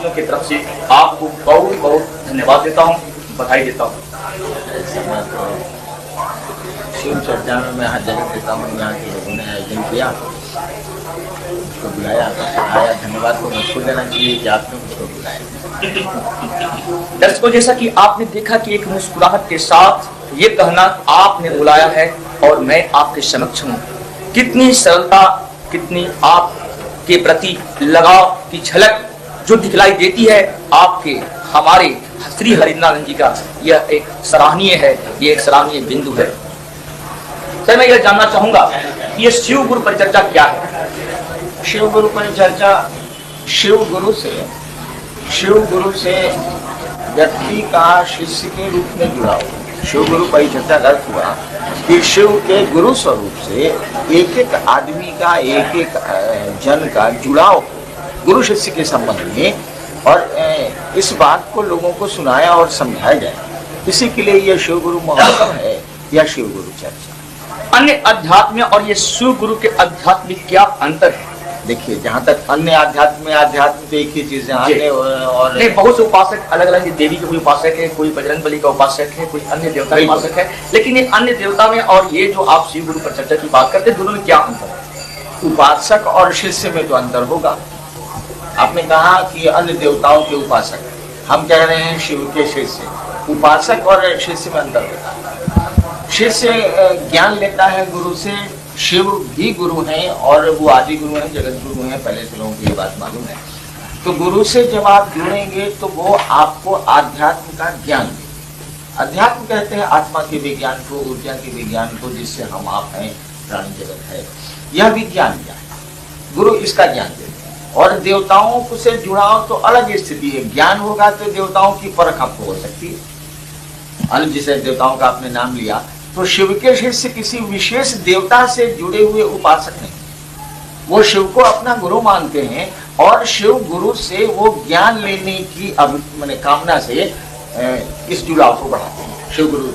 दर्शकों की तरफ से आपको बहुत बहुत धन्यवाद देता हूँ, बधाई देता हूँ। शिव चर्चा में मैं हाजिर देता हूँ। यहाँ के लोगों ने आयोजन किया, उसको बुलाया, आया, धन्यवाद तो मुझको देना चाहिए कि आपने मुझको बुलाया। दर्शकों, जैसा कि आपने देखा कि एक मुस्कुराहट के साथ ये कहना आपने बुलाया है और मैं आपके समक्ष हूँ, कितनी सरलता, कितनी आपके प्रति लगाव की झलक जो दिखलाई देती है आपके हमारे श्री हरिनारायण जी का, यह एक सराहनीय है, ये एक सराहनीय बिंदु है। सर, मैं यह जानना चाहूंगा कि ये शिव गुरु परिचर्चा क्या है? शिव गुरु परिचर्चा शिव गुरु से व्यक्ति का शिष्य के रूप में जुड़ा हुआ। शिव गुरु परिचर्चा का अर्थ हुआ कि शिव के गुरु स्वरूप से एक एक आदमी का, एक एक जन का जुड़ाव गुरु शिष्य के संबंध में, और इस बात को लोगों को सुनाया और समझाया जाए, इसी के लिए यह शिव गुरु महोत्सव है या शिव गुरु चर्चा। अन्य अध्यात्म और ये शिव गुरु के अध्यात्म में क्या अंतर है? देखिए, जहाँ तक अन्य आध्यात्म तो एक ही चीज है, और नहीं, बहुत से उपासक अलग अलग देवी के, कोई उपासक है, कोई बजरंग बली का उपासक है, कोई अन्य देवता का उपासक है, लेकिन ये अन्य देवता में और ये जो आप शिव गुरु परिचर्चा की बात करते हैं, दोनों में क्या अंतर है? उपासक और शिष्य में तो अंतर होगा। आपने कहा कि अन्य देवताओं के उपासक, हम कह रहे हैं शिव के शिष्य। उपासक और शिष्य में अंतर होता है। शिष्य ज्ञान लेता है गुरु से, शिव भी गुरु हैं और वो आदि गुरु हैं, जगत गुरु हैं, पहले से लोगों को ये बात मालूम है। तो गुरु से जब आप जुड़ेंगे तो वो आपको आध्यात्म का ज्ञान देंगे। अध्यात्म कहते हैं आत्मा के विज्ञान को, ऊर्जा के विज्ञान को, जिससे हम आप हैं, प्राणी जगत है, यह विज्ञान क्या है, गुरु इसका ज्ञान देते हैं। और देवताओं से जुड़ाव तो अलग स्थिति है। ज्ञान होगा तो देवताओं की परख आपको हो सकती है। अन्य जिसे देवताओं का आपने नाम लिया, तो शिव के शिष्य किसी विशेष देवता से जुड़े हुए उपासक नहीं, वो शिव को अपना गुरु मानते हैं और शिव गुरु से वो ज्ञान लेने की कामना से इस जुड़ाव को बढ़ाते हैं, शिव गुरु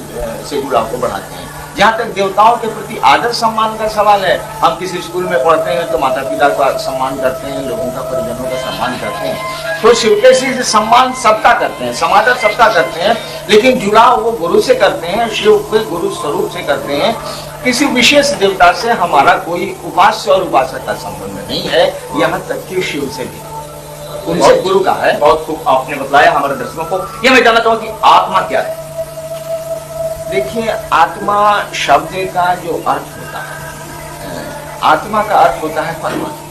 से जुड़ाव को बढ़ाते हैं। जहाँ तक देवताओं के प्रति आदर सम्मान का सवाल है, हम किसी स्कूल में पढ़ते हैं तो माता पिता का सम्मान करते हैं, लोगों का, परिजनों का सम्मान करते हैं, तो शिव के से सम्मान सबका करते हैं, समादर सबका करते हैं, लेकिन जुड़ाव वो गुरु से करते हैं, शिव के गुरु स्वरूप से करते हैं। किसी विशेष देवता से हमारा कोई उपास्य और उपासक का संबंध नहीं है, यहाँ तक कि शिव से भी उनसे गुरु का है। बहुत खूब आपने बताया हमारे दर्शकों को। ये मैं जानना चाहूंगा कि आत्मा क्या है? देखिए, आत्मा शब्द का जो अर्थ होता है, आत्मा का अर्थ होता है परमात्मा।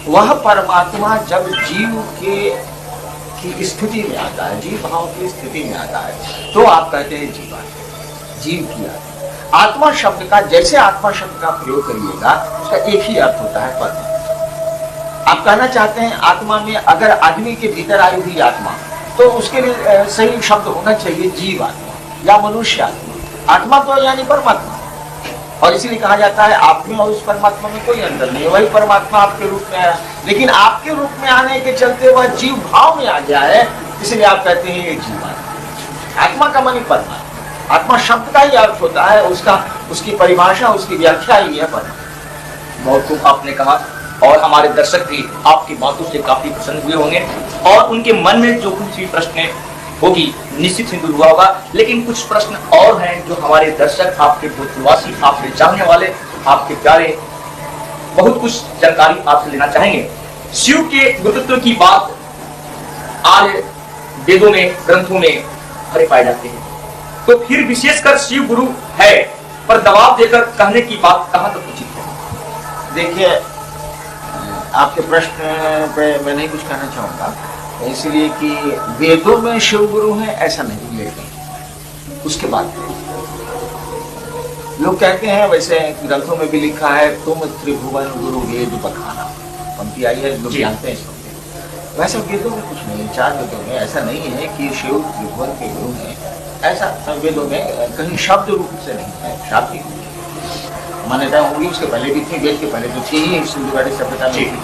वह परमात्मा जब जीव की स्थिति में आता है, जीव भाव की स्थिति में आता है, तो आप कहते हैं जीवात्मा, जीव की आत्मा। आत्मा शब्द का, जैसे आत्मा शब्द का प्रयोग करिएगा, उसका एक ही अर्थ होता है परमात्मा। आप कहना चाहते हैं आत्मा में अगर आदमी के भीतर आई हुई आत्मा, तो उसके लिए सही शब्द होना चाहिए जीव आत्मा या मनुष्य आत्मा। आत्मा तो यानी परमात्मा, और इसीलिए कहा जाता है आप में और उस परमात्मा में कोई अंतर नहीं है, वही परमात्मा आपके रूप में आया, लेकिन आपके रूप में आने के चलते वह जीव भाव में आ गया है, इसलिए आप कहते हैं ये जीव आत्मा। आत्मा का मानी परमात्मा, आत्मा शब्द का ही अर्थ होता है, उसकी परिभाषा, उसकी व्याख्या ही है परमात्मा। बहुत खूब आपने कहा, और हमारे दर्शक भी आपकी बातों से काफी प्रसन्न हुए होंगे, और उनके मन में जो कुछ भी प्रश्न होगी निश्चित ही दूर हुआ होगा। लेकिन कुछ प्रश्न और हैं जो हमारे दर्शक, आपके भूतवासी, आपके जानने वाले, आपके प्यारे, बहुत कुछ जानकारी आपसे लेना चाहेंगे। शिव के गुरुत्व की बात आज वेदों में, ग्रंथों में भरे पाए जाते हैं, तो फिर विशेषकर शिव गुरु है पर दबाव देकर कहने की बात कहां तक उचित है? देखिए, आपके प्रश्न पे मैं नहीं कुछ कहना चाहूंगा, इसलिए कि वेदों में शिव गुरु है ऐसा नहीं, लेकिन उसके बाद लोग कहते हैं, वैसे ग्रंथों में भी लिखा है, तुम त्रिभुवन गुरु वेद बखाना, पंक्ति आई है, लोग जानते हैं इसको। वैसे वेदों में कुछ नहीं, 4 वेदों में ऐसा नहीं है कि शिव त्रिभुवन के गुरु हैं, ऐसा वेदों में कहीं शब्द रूप से नहीं है, शाब्दिक मान्यता होगी। उसके पहले भी थी, वेद के पहले तो थी ही सिंधु सभ्यता में।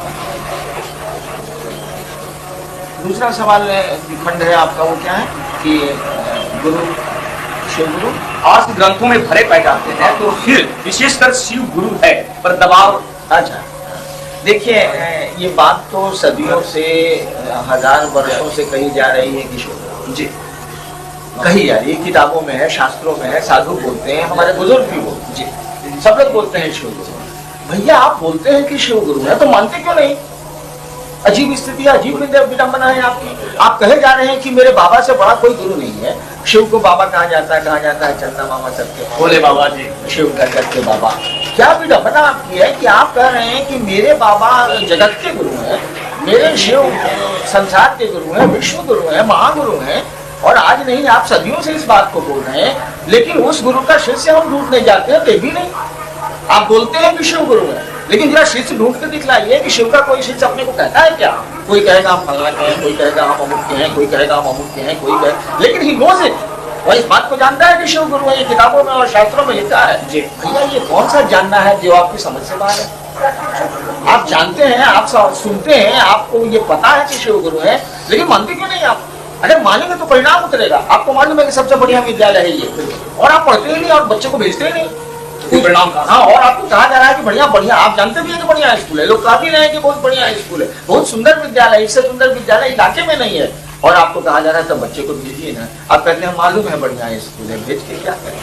दूसरा सवाल खंड है आपका, वो क्या है कि गुरु, शिव गुरु आज ग्रंथों में भरे पाए जाते हैं, तो फिर विशेषकर शिव गुरु है पर दबाव। अच्छा, देखिए ये बात तो सदियों से, हजार वर्षों से कही जा रही है किशोर जी, कही जा रही है, किताबों में है, शास्त्रों में है, साधु बोलते हैं, हमारे बुजुर्ग भी बोलते जी, सब लोग बोलते हैं शिव गुरु। भैया आप बोलते हैं कि शिव गुरु है, तो मानते क्यों नहीं? अजीब स्थिति, अजीब विडंबना है आपकी। आप कहे जा रहे हैं कि मेरे बाबा से बड़ा कोई गुरु नहीं है। शिव को बाबा कहा जाता है चंदा मामा सबके भोले बाबा जी, शिव जगत के बाबा। क्या विडंबना आपकी है कि आप कह रहे हैं कि मेरे बाबा जगत के गुरु हैं, मेरे शिव संसार के गुरु हैं, विश्व गुरु हैं, महागुरु हैं, और आज नहीं आप सदियों से इस बात को बोल रहे हैं, लेकिन उस गुरु का शिष्य हम ढूंढने जाते हैं, भी नहीं। आप बोलते हैं कि शिव गुरु है, लेकिन जरा शिष्य ढूंढ के दिखलाइए कि शिव का कोई शिष्य अपने को कहता है क्या? कोई कहेगा हम फलना के हैं, कोई कहेगा हम अमुक के हैं, कोई कहेगा हम अमुक के हैं, कोई कहे, लेकिन ही नोज इट, और इस बात को जानता है कि शिव गुरु है, ये किताबों में और शास्त्रों में लिखा है जी। भैया ये कौन सा जानना है जो आपकी समझ से बाहर है? आप जानते हैं, आप सुनते हैं, आपको ये पता है कि शिव गुरु है, लेकिन मानते क्यों नहीं आप? अगर मानेंगे तो परिणाम उतरेगा। आपको मालूम है कि सबसे बढ़िया विद्यालय है ये, और आप पढ़ते ही नहीं और बच्चे को भेजते ही नहीं, परिणाम का। हाँ, और आपको कहा जा रहा है कि बढ़िया बढ़िया, आप जानते भी हैं कि बढ़िया स्कूल है, लोग कह भी रहे हैं कि बहुत बढ़िया स्कूल है, बहुत सुंदर विद्यालय, इससे सुंदर विद्यालय इलाके में नहीं है, और आपको कहा जा रहा है तो बच्चे को भेजिए ना। आप कहते हैं मालूम है बढ़िया स्कूल है, भेज के क्या करें?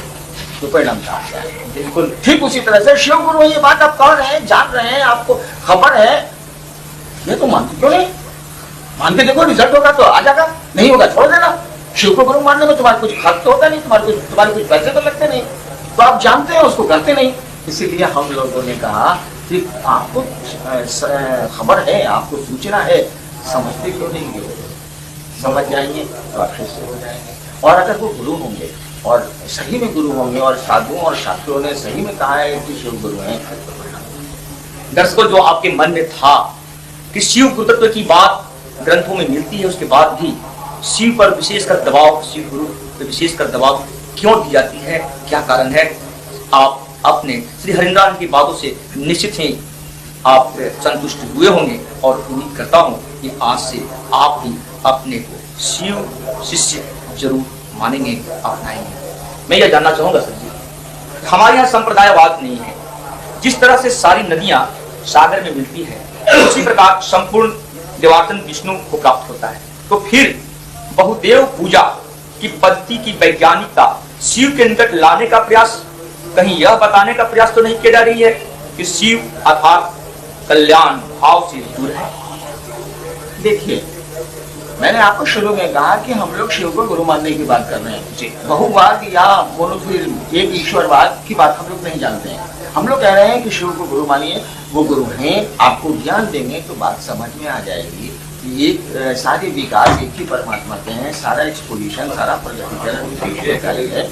तो परिणाम क्या है? बिल्कुल ठीक उसी तरह से शिव गुरु ये बात आप कह रहे हैं, जान रहे हैं, आपको खबर है, ये तो मानते क्यों नहीं? मान के देखो, रिजल्ट होगा तो आ जाएगा, नहीं होगा छोड़ देना। शिव को गुरु मानने में तुम्हारा कुछ खर्च तो होता नहीं, तुम्हारे कुछ पैसे तो लगते नहीं, तो आप जानते हैं उसको करते नहीं। इसीलिए हम लोगों ने कहा कि आपको खबर है, आपको सूचना है, समझते क्यों नहीं? समझ जाएंगे तो आप शिष्य हो जाएंगे। और अगर वो गुरु होंगे और सही में गुरु होंगे, और साधुओं और शास्त्रों ने सही में कहा है कि शिव गुरु हैं, दर्शकों जो आपके मन में था कि शिव गुरुत्व की बात ग्रंथों में मिलती है, उसके बाद भी शिव पर विशेषकर दबाव, शिव गुरु पर विशेषकर दबाव क्यों दी जाती है, क्या कारण है? आप अपने श्री हरिनारायण की बातों से निश्चित ही आप संतुष्ट हुए होंगे, और उम्मीद करता हूं कि आज से आप भी अपने को शिव शिष्य जरूर मानेंगे, अपनाएंगे। मैं यह जानना चाहूंगा सर जी, हमारे यहाँ संप्रदायवाद नहीं है। जिस तरह से सारी नदियां सागर में मिलती है, उसी प्रकार संपूर्ण देवार्चन विष्णु को प्राप्त होता है। तो फिर बहुदेव पूजा की पद्धति की वैज्ञानिकता शिव के निकट लाने का प्रयास, कहीं यह बताने का प्रयास तो नहीं किया जा रही है कि शिव अर्थात कल्याण भाव से दूर है? देखिए, मैंने आपको शुरू में कहा कि हम लोग शिव को गुरु मानने की बात कर रहे हैं जी। बहुवाद या मोनोथीइज्म, एक ईश्वरवाद की बात हम लोग नहीं जानते हैं। हम लोग कह रहे हैं कि शिव को गुरु मानिए, वो गुरु हैं, आपको ज्ञान देंगे तो बात समझ में आ जाएगी कि ये सारे विकास एक ही परमात्मा के हैं, सारा एक्सपोजिशन, सारा प्रगतिकरण है।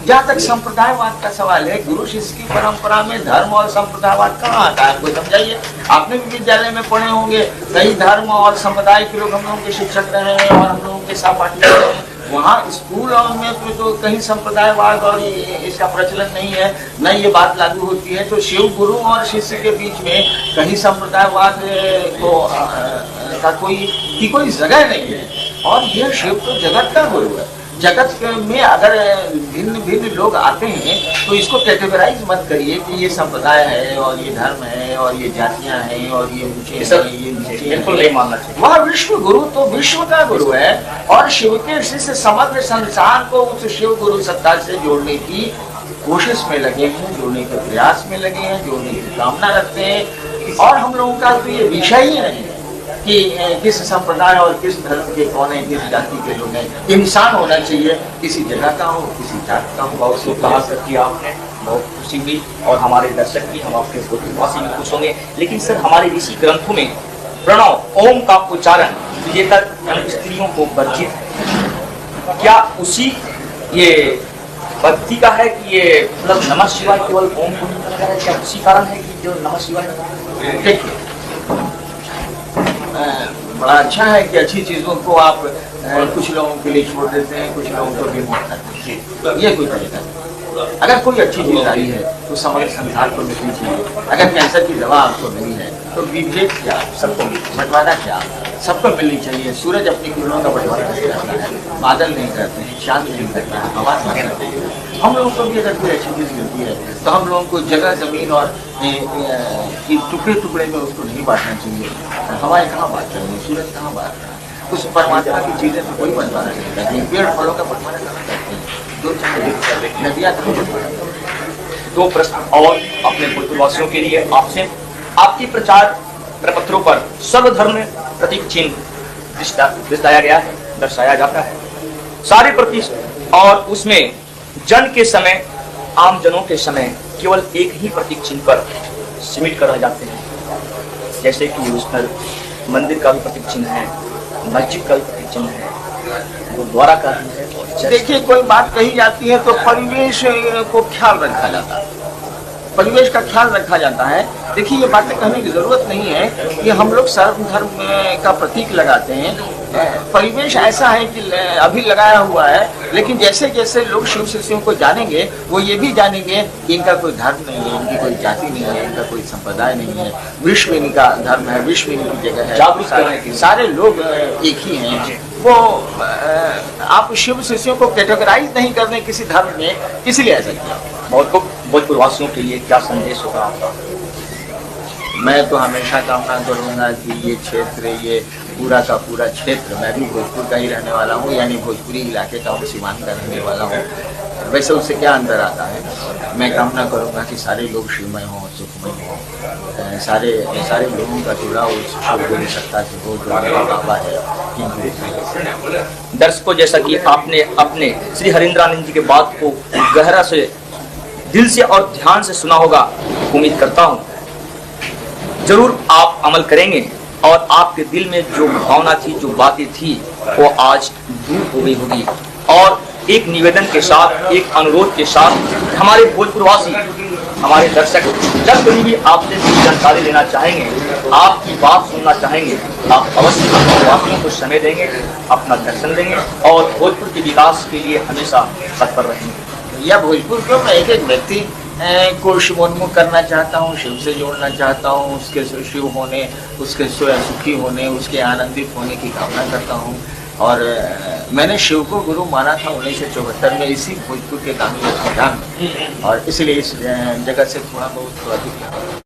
जहाँ तक संप्रदायवाद का सवाल है, गुरु शिष्य की परंपरा में धर्म और संप्रदायवाद कहाँ आता है? आपको समझाइए। आपने भी विद्यालय में पढ़े होंगे, कई धर्म और समुदाय के लोग हम लोगों के शिक्षक रहे हैं और हम लोगों के सहपाठी रहे हैं। वहाँ स्कूल में तो कहीं संप्रदायवाद और इसका प्रचलन नहीं है, न ये बात लागू होती है। तो शिव गुरु और शिष्य के बीच में कहीं संप्रदायवाद का कोई जगह नहीं है। और यह शिव तो जगत का गुरु है। जगत में अगर भिन्न भिन्न लोग आते हैं तो इसको कैटेगराइज मत करिए कि ये संप्रदाय है और ये धर्म है और ये जातियां हैं और ये ऊंचे हैं, ये नीचे। बिल्कुल नहीं मानना चाहिए। वह विश्व गुरु तो विश्व का गुरु है, और शिव के शिष्य समग्र संसार को उस शिव गुरु सत्ता से जोड़ने की कोशिश में लगे हैं, जोड़ने के प्रयास में लगे हैं, जोड़ने की कामना रखते हैं। और हम लोगों का तो ये विषय ही नहीं है कि किस संप्रदाय और किस धर्म के कौन है, किस जाति के लोग हैं। इंसान होना चाहिए, किसी जगह का हो, किसी जाति का हो। बहुत शुभ कहा सर जी आपने, बहुत खुशी हुई, और हमारे दर्शक भी, हम आपके वासी भी खुश होंगे। लेकिन सर, हमारे ऋषि ग्रंथों में प्रणव ओम का उच्चारण विजेतर स्त्रियों को वर्जित है। क्या उसी ये पद्धति का है कि ये मतलब नमः शिवाय केवल ओम को नहीं करता है? क्या उसी कारण है कि जो नमः शिवाय? देखिए, बड़ा अच्छा है कि अच्छी चीजों को आप कुछ लोगों के लिए छोड़ देते हैं, कुछ लोगों को भी मत करते हैं। ये कोई तरीका नहीं। अगर कोई अच्छी चीज आई है तो समग्र संसार को मिलनी चाहिए। अगर कैंसर की दवा आपको नहीं है तो विभेद क्या, सबको बंटवारा क्या, सबको मिलनी चाहिए। सूरज अपनी किरणों का बंटवारा नहीं करता है, बादल नहीं करते हैं, चांद नहीं करता है, हवा नहीं करती है। हम लोगों को भी अगर कोई अच्छी चीज़ मिलती है तो हम लोगों को जगह जमीन और टुकड़े टुकड़े में उसको नहीं बांटना चाहिए। हवाएं कहाँ बांट रही हैं, सूरज कहाँ बांट रहा है, उस परमात्मा की चीज़ें तो कोई बंटवारा नहीं करती है। पेड़ फलों का बंटवारा कहाँ करते हैं, दो चार नदियाँ कहाँ बंटवारा करते हैं। दो प्रश्न और अपने भोजपुरवासियों के लिए आपसे। आपके प्रचार प्रपत्रों पर सर्वधर्म प्रतीक चिन्ह दर्शाया गया है, दर्शाया जाता है। सारे प्रतीक और उसमें जन के समय, आम जनों के समय केवल एक ही प्रतीक चिन्ह पर सीमित कर रह जाते हैं। जैसे कि उस पर मंदिर का भी प्रतीक चिन्ह है, मस्जिद का भी प्रतीक चिन्ह है, गुरुद्वारा का भी है। देखिए, कोई बात कही जाती है तो परिवेश को ख्याल रखा जाता है, परिवेश का ख्याल रखा जाता है। देखिए, ये बातें कहने की जरूरत नहीं है कि हम लोग सर्वधर्म का प्रतीक लगाते हैं। परिवेश ऐसा है कि अभी लगाया हुआ है, लेकिन जैसे जैसे लोग शिव शिष्यों को जानेंगे वो ये भी जानेंगे कि इनका कोई धर्म नहीं है, इनकी कोई जाति नहीं है, इनका कोई संप्रदाय नहीं है, विश्व इनका धर्म है, विश्व इनकी जगह है, सारे लोग एक ही हैं। वो आप शिव शिष्यों को कैटेगराइज नहीं करने किसी धर्म में, इसलिए ऐसा किया। भोजपुरवासियों के लिए क्या संदेश होगा आपका? मैं तो हमेशा कामना करूँगा कि ये क्षेत्र, ये पूरा का पूरा क्षेत्र, मैं भी भोजपुर का ही रहने वाला हूँ, यानी भोजपुरी इलाके का हूँ, सीमांत का रहने वाला हूँ। वैसे उससे क्या अंतर आता है, मैं कामना करूँगा कि सारे लोग शिवमय हों, सुखमय हों, सारे लोगों का जुड़ाव उस शिव सत्ता से हो जो मेरे बाबा है। दर्शकों, जैसा कि आपने अपने श्री हरिंद्रानंद जी के बात को गहरा से, दिल से और ध्यान से सुना होगा, उम्मीद करता हूँ जरूर आप अमल करेंगे और आपके दिल में जो भावना थी, जो बातें थी, वो आज दूर हो गई होगी। और एक निवेदन के साथ, एक अनुरोध के साथ, हमारे भोजपुरवासी, हमारे दर्शक जब कभी भी आपसे जानकारी लेना चाहेंगे, आपकी बात सुनना चाहेंगे, आप अवश्य भोजपुरवासियों को समय देंगे, अपना दर्शन देंगे और भोजपुर के विकास के लिए हमेशा तत्पर रहेंगे। या भोजपुर क्यों, मैं एक व्यक्ति को शिवोन्मुख करना चाहता हूँ, शिव से जोड़ना चाहता हूँ, उसके शिव होने, उसके सुखी होने, उसके आनंदित होने की कामना करता हूँ। और मैंने शिव को गुरु माना था 1974 में, इसी भोजपुर के गांधी मैदान में, और इसलिए इस जगह से थोड़ा बहुत अधिक